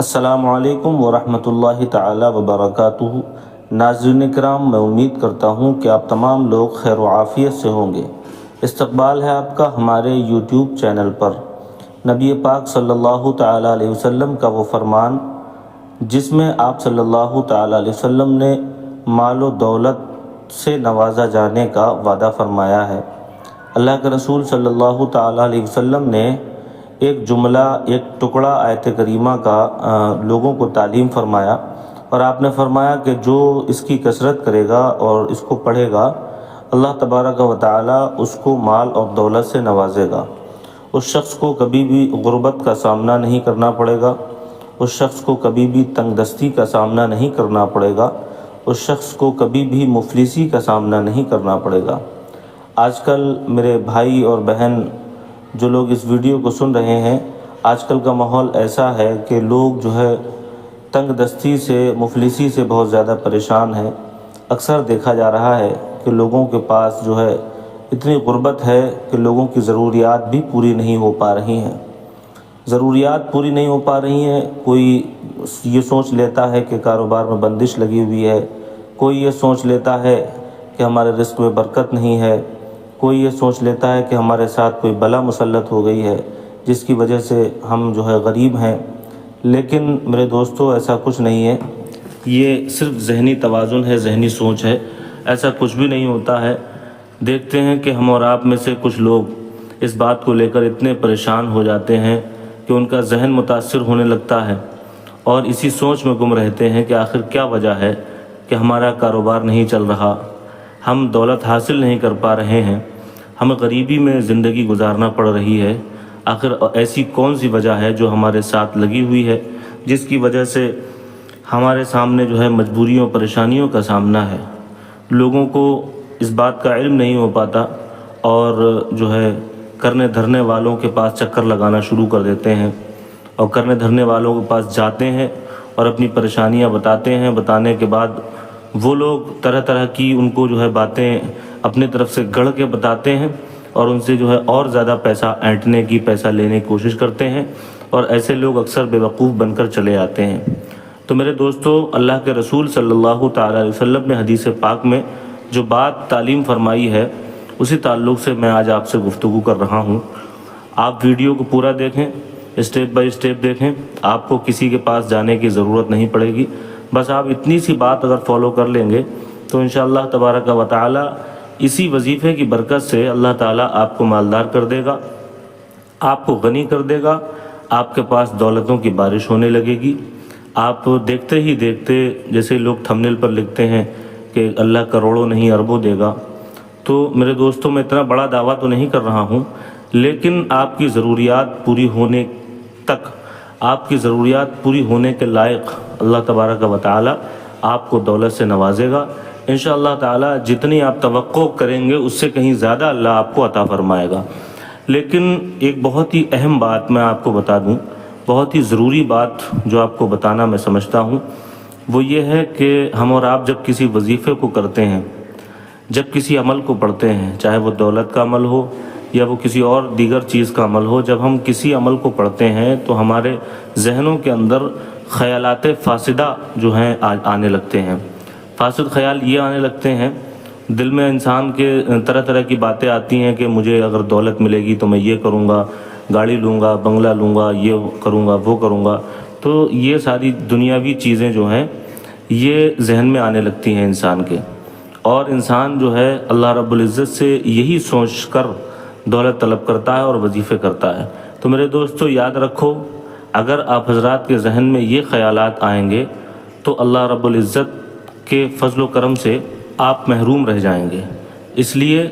السلام علیکم ورحمۃ اللہ تعالی وبرکاتہ۔ ناظرین کرام، میں امید کرتا ہوں کہ آپ تمام لوگ خیر و عافیت سے ہوں گے۔ استقبال ہے آپ کا ہمارے یوٹیوب چینل پر۔ نبی پاک صلی اللہ تعالی علیہ وسلم کا وہ فرمان جس میں آپ صلی اللہ تعالی علیہ وسلم نے مال و دولت سے نوازا جانے کا وعدہ فرمایا ہے۔ اللہ کے رسول صلی اللہ تعالی علیہ وسلم نے ایک جملہ، ایک ٹکڑا آیت کریمہ کا لوگوں کو تعلیم فرمایا، اور آپ نے فرمایا کہ جو اس کی کثرت کرے گا اور اس کو پڑھے گا، اللہ تبارک و تعالی اس کو مال اور دولت سے نوازے گا۔ اس شخص کو کبھی بھی غربت کا سامنا نہیں کرنا پڑے گا، اس شخص کو کبھی بھی تنگ دستی کا سامنا نہیں کرنا پڑے گا، اس شخص کو کبھی بھی مفلسی کا سامنا نہیں کرنا پڑے گا۔ آج کل میرے بھائی اور بہن جو لوگ اس ویڈیو کو سن رہے ہیں، آج کل کا ماحول ایسا ہے کہ لوگ جو ہے تنگ دستی سے، مفلسی سے بہت زیادہ پریشان ہیں۔ اکثر دیکھا جا رہا ہے کہ لوگوں کے پاس جو ہے اتنی غربت ہے کہ لوگوں کی ضروریات بھی پوری نہیں ہو پا رہی ہیں۔ ضروریات پوری نہیں ہو پا رہی ہیں۔ کوئی یہ سوچ لیتا ہے کہ کاروبار میں بندش لگی ہوئی ہے، کوئی یہ سوچ لیتا ہے کہ ہمارے رزق میں برکت نہیں ہے، کوئی یہ سوچ لیتا ہے کہ ہمارے ساتھ کوئی بلا مسلط ہو گئی ہے جس کی وجہ سے ہم جو ہے غریب ہیں۔ لیکن میرے دوستو، ایسا کچھ نہیں ہے۔ یہ صرف ذہنی توازن ہے، ذہنی سوچ ہے، ایسا کچھ بھی نہیں ہوتا ہے۔ دیکھتے ہیں کہ ہم اور آپ میں سے کچھ لوگ اس بات کو لے کر اتنے پریشان ہو جاتے ہیں کہ ان کا ذہن متاثر ہونے لگتا ہے، اور اسی سوچ میں گم رہتے ہیں کہ آخر کیا وجہ ہے کہ ہمارا کاروبار نہیں چل رہا، ہم دولت حاصل نہیں کر پا رہے ہیں، ہمیں غریبی میں زندگی گزارنا پڑ رہی ہے۔ آخر ایسی کون سی وجہ ہے جو ہمارے ساتھ لگی ہوئی ہے، جس کی وجہ سے ہمارے سامنے جو ہے مجبوریوں، پریشانیوں کا سامنا ہے۔ لوگوں کو اس بات کا علم نہیں ہو پاتا، اور جو ہے کرنے دھرنے والوں کے پاس چکر لگانا شروع کر دیتے ہیں، اور کرنے دھرنے والوں کے پاس جاتے ہیں اور اپنی پریشانیاں بتاتے ہیں۔ بتانے کے بعد وہ لوگ طرح طرح کی ان کو جو ہے باتیں اپنے طرف سے گڑھ کے بتاتے ہیں، اور ان سے جو ہے اور زیادہ پیسہ اینٹنے کی، پیسہ لینے کی کوشش کرتے ہیں، اور ایسے لوگ اکثر بے وقوف بن کر چلے آتے ہیں۔ تو میرے دوستو، اللہ کے رسول صلی اللہ تعالی علیہ وسلم نے حدیث پاک میں جو بات تعلیم فرمائی ہے، اسی تعلق سے میں آج آپ سے گفتگو کر رہا ہوں۔ آپ ویڈیو کو پورا دیکھیں، اسٹیپ بائی اسٹیپ دیکھیں، آپ کو کسی کے پاس جانے کی ضرورت نہیں پڑے گی۔ بس آپ اتنی سی بات اگر فالو کر لیں گے تو انشاءاللہ تبارک و تعالی اسی وظیفے کی برکت سے اللہ تعالیٰ آپ کو مالدار کر دے گا، آپ کو غنی کر دے گا، آپ کے پاس دولتوں کی بارش ہونے لگے گی۔ آپ دیکھتے ہی دیکھتے، جیسے لوگ تھمبنیل پر لکھتے ہیں کہ اللہ کروڑوں نہیں اربوں دے گا، تو میرے دوستوں، میں اتنا بڑا دعویٰ تو نہیں کر رہا ہوں، لیکن آپ کی ضروریات پوری ہونے تک، آپ کی ضروریات پوری ہونے کے لائق اللہ تبارک و تعالی آپ کو دولت سے نوازے گا۔ انشاءاللہ تعالی جتنی آپ توقع کریں گے اس سے کہیں زیادہ اللہ آپ کو عطا فرمائے گا۔ لیکن ایک بہت ہی اہم بات میں آپ کو بتا دوں، بہت ہی ضروری بات جو آپ کو بتانا میں سمجھتا ہوں، وہ یہ ہے کہ ہم اور آپ جب کسی وظیفے کو کرتے ہیں، جب کسی عمل کو پڑھتے ہیں، چاہے وہ دولت کا عمل ہو یا وہ کسی اور دیگر چیز کا عمل ہو، جب ہم کسی عمل کو پڑھتے ہیں تو ہمارے ذہنوں کے اندر خیالات فاسدہ جو ہیں آنے لگتے ہیں۔ فاسد خیال یہ آنے لگتے ہیں، دل میں انسان کے طرح طرح کی باتیں آتی ہیں کہ مجھے اگر دولت ملے گی تو میں یہ کروں گا، گاڑی لوں گا، بنگلہ لوں گا، یہ کروں گا، وہ کروں گا۔ تو یہ ساری دنیاوی چیزیں جو ہیں یہ ذہن میں آنے لگتی ہیں انسان کے، اور انسان جو ہے اللہ رب العزت سے یہی سوچ کر دولت طلب کرتا ہے اور وظیفے کرتا ہے۔ تو میرے دوستو، یاد رکھو، اگر آپ حضرات کے ذہن میں یہ خیالات آئیں گے تو اللہ رب العزت کے فضل و کرم سے آپ محروم رہ جائیں گے، اس لیے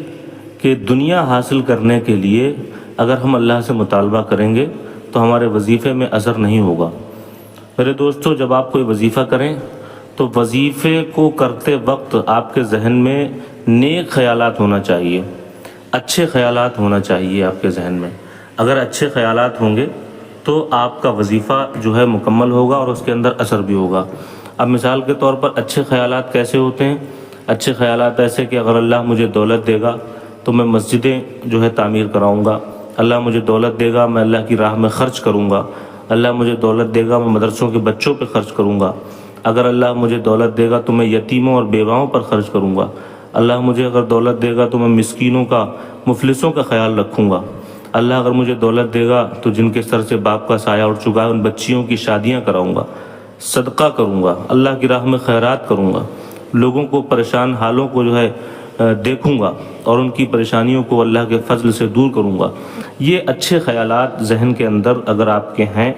کہ دنیا حاصل کرنے کے لیے اگر ہم اللہ سے مطالبہ کریں گے تو ہمارے وظیفے میں اثر نہیں ہوگا۔ میرے دوستو، جب آپ کوئی وظیفہ کریں تو وظیفے کو کرتے وقت آپ کے ذہن میں نیک خیالات ہونا چاہیے، اچھے خیالات ہونا چاہیے آپ کے ذہن میں۔ اگر اچھے خیالات ہوں گے تو آپ کا وظیفہ جو ہے مکمل ہوگا اور اس کے اندر اثر بھی ہوگا۔ اب مثال کے طور پر اچھے خیالات کیسے ہوتے ہیں؟ اچھے خیالات ایسے کہ اگر اللہ مجھے دولت دے گا تو میں مسجدیں جو ہے تعمیر کراؤں گا، اللہ مجھے دولت دے گا میں اللہ کی راہ میں خرچ کروں گا، اللہ مجھے دولت دے گا میں مدرسوں کے بچوں پہ خرچ کروں گا، اگر اللہ مجھے دولت دے گا تو میں یتیموں اور بیواؤں پر خرچ کروں گا، اللہ مجھے اگر دولت دے گا تو میں مسکینوں کا، مفلسوں کا خیال رکھوں گا، اللہ اگر مجھے دولت دے گا تو جن کے سر سے باپ کا سایہ اٹھ چکا ہے ان بچیوں کی شادیاں کراؤں گا، صدقہ کروں گا، اللہ کی راہ میں خیرات کروں گا، لوگوں کو پریشان حالوں کو دیکھوں گا اور ان کی پریشانیوں کو اللہ کے فضل سے دور کروں گا۔ یہ اچھے خیالات ذہن کے اندر اگر آپ کے ہیں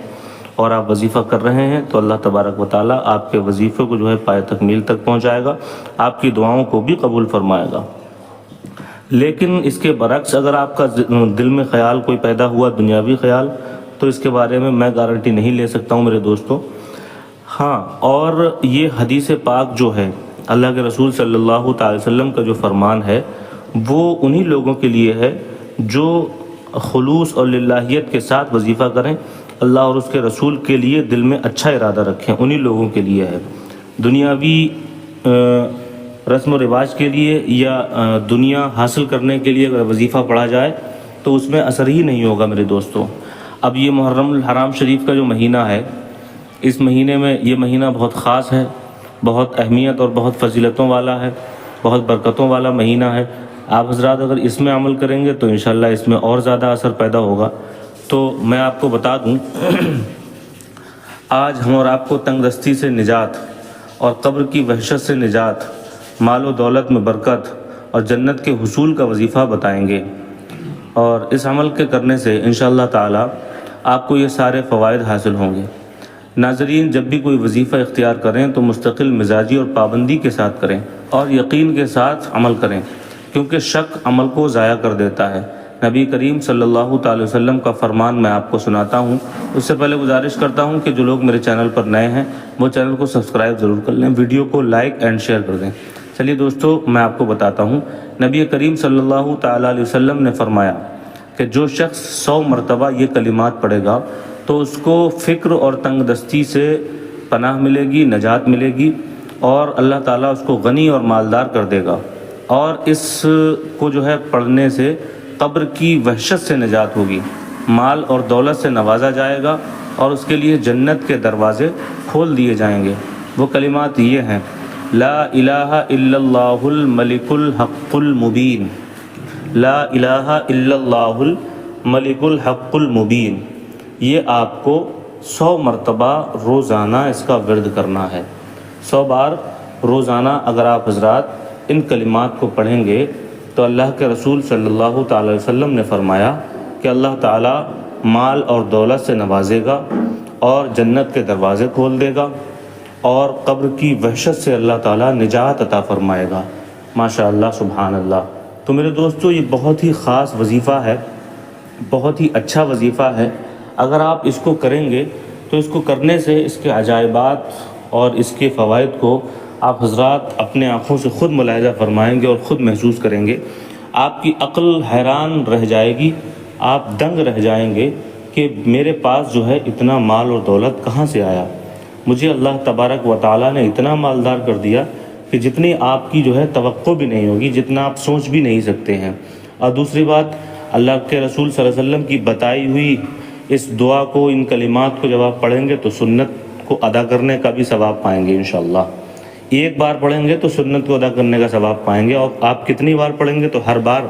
اور آپ وظیفہ کر رہے ہیں تو اللہ تبارک و تعالیٰ آپ کے وظیفے کو پائے تکمیل تک پہنچائے گا، آپ کی دعاؤں کو بھی قبول فرمائے گا۔ لیکن اس کے برعکس اگر آپ کا دل میں خیال کوئی پیدا ہوا دنیاوی خیال، تو اس کے بارے میں گارنٹی نہیں لے سکتا ہوں میرے دوستوں۔ ہاں، اور یہ حدیث پاک جو ہے، اللہ کے رسول صلی اللہ تعالی وسلم کا جو فرمان ہے، وہ انہی لوگوں کے لیے ہے جو خلوص اور للہیت کے ساتھ وظیفہ کریں، اللہ اور اس کے رسول کے لیے دل میں اچھا ارادہ رکھیں، انہی لوگوں کے لیے ہے۔ دنیاوی رسم و رواج کے لیے یا دنیا حاصل کرنے کے لیے اگر وظیفہ پڑھا جائے تو اس میں اثر ہی نہیں ہوگا میرے دوستوں۔ اب یہ محرم الحرام شریف کا جو مہینہ ہے، اس مہینے میں یہ مہینہ بہت خاص ہے، بہت اہمیت اور بہت فضیلتوں والا ہے، بہت برکتوں والا مہینہ ہے۔ آپ حضرات اگر اس میں عمل کریں گے تو انشاءاللہ اس میں اور زیادہ اثر پیدا ہوگا۔ تو میں آپ کو بتا دوں، آج ہم اور آپ کو تنگ دستی سے نجات اور قبر کی وحشت سے نجات، مال و دولت میں برکت اور جنت کے حصول کا وظیفہ بتائیں گے، اور اس عمل کے کرنے سے انشاءاللہ تعالی آپ کو یہ سارے فوائد حاصل ہوں گے۔ ناظرین، جب بھی کوئی وظیفہ اختیار کریں تو مستقل مزاجی اور پابندی کے ساتھ کریں اور یقین کے ساتھ عمل کریں، کیونکہ شک عمل کو ضائع کر دیتا ہے۔ نبی کریم صلی اللہ تعالی وسلم کا فرمان میں آپ کو سناتا ہوں۔ اس سے پہلے گزارش کرتا ہوں کہ جو لوگ میرے چینل پر نئے ہیں وہ چینل کو سبسکرائب ضرور کر لیں، ویڈیو کو لائک اینڈ شیئر کر دیں۔ چلیے دوستو، میں آپ کو بتاتا ہوں، نبی کریم صلی اللہ تعالی علیہ وسلم نے فرمایا کہ جو شخص 100 مرتبہ یہ کلمات پڑھے گا تو اس کو فکر اور تنگ دستی سے پناہ ملے گی، نجات ملے گی، اور اللہ تعالیٰ اس کو غنی اور مالدار کر دے گا، اور اس کو پڑھنے سے قبر کی وحشت سے نجات ہوگی، مال اور دولت سے نوازا جائے گا، اور اس کے لیے جنت کے دروازے کھول دیے جائیں گے۔ وہ کلمات یہ ہیں: لا الہ الا اللہ الملک الحق المبین، لا الہ الا اللہ الملک الحق المبین۔ یہ آپ کو 100 مرتبہ روزانہ اس کا ورد کرنا ہے۔ 100 بار روزانہ اگر آپ حضرات ان کلمات کو پڑھیں گے تو اللہ کے رسول صلی اللہ تعالی وسلم نے فرمایا کہ اللہ تعالیٰ مال اور دولت سے نوازے گا اور جنت کے دروازے کھول دے گا، اور قبر کی وحشت سے اللہ تعالیٰ نجات عطا فرمائے گا۔ ماشاءاللہ، سبحان اللہ۔ تو میرے دوستو، یہ بہت ہی خاص وظیفہ ہے، بہت ہی اچھا وظیفہ ہے۔ اگر آپ اس کو کریں گے تو اس کو کرنے سے اس کے عجائبات اور اس کے فوائد کو آپ حضرات اپنے آنکھوں سے خود ملاحظہ فرمائیں گے اور خود محسوس کریں گے۔ آپ کی عقل حیران رہ جائے گی، آپ دنگ رہ جائیں گے کہ میرے پاس اتنا مال اور دولت کہاں سے آیا، مجھے اللہ تبارک و تعالیٰ نے اتنا مالدار کر دیا کہ جتنی آپ کی توقع بھی نہیں ہوگی، جتنا آپ سوچ بھی نہیں سکتے ہیں۔ اور دوسری بات، اللہ کے رسول صلی اللہ علیہ وسلم کی بتائی ہوئی اس دعا کو، ان کلمات کو جب آپ پڑھیں گے تو سنت کو ادا کرنے کا بھی ثواب پائیں گے انشاءاللہ۔ ایک بار پڑھیں گے تو سنت کو ادا کرنے کا ثواب پائیں گے، اور آپ کتنی بار پڑھیں گے تو ہر بار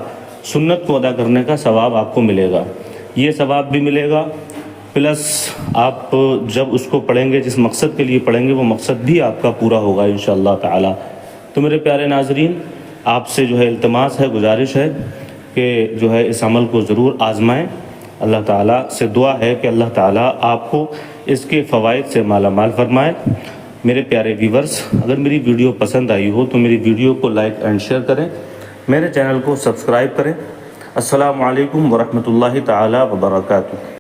سنت کو ادا کرنے کا ثواب آپ کو ملے گا۔ یہ ثواب بھی ملے گا، پلس آپ جب اس کو پڑھیں گے، جس مقصد کے لیے پڑھیں گے، وہ مقصد بھی آپ کا پورا ہوگا انشاءاللہ تعالی۔ تو میرے پیارے ناظرین، آپ سے التماس ہے، گزارش ہے کہ اس عمل کو ضرور آزمائیں۔ اللہ تعالیٰ سے دعا ہے کہ اللہ تعالیٰ آپ کو اس کے فوائد سے مالا مال فرمائے۔ میرے پیارے ویورز، اگر میری ویڈیو پسند آئی ہو تو میری ویڈیو کو لائک اینڈ شیئر کریں، میرے چینل کو سبسکرائب کریں۔ السلام علیکم ورحمۃ اللہ تعالیٰ وبرکاتہ۔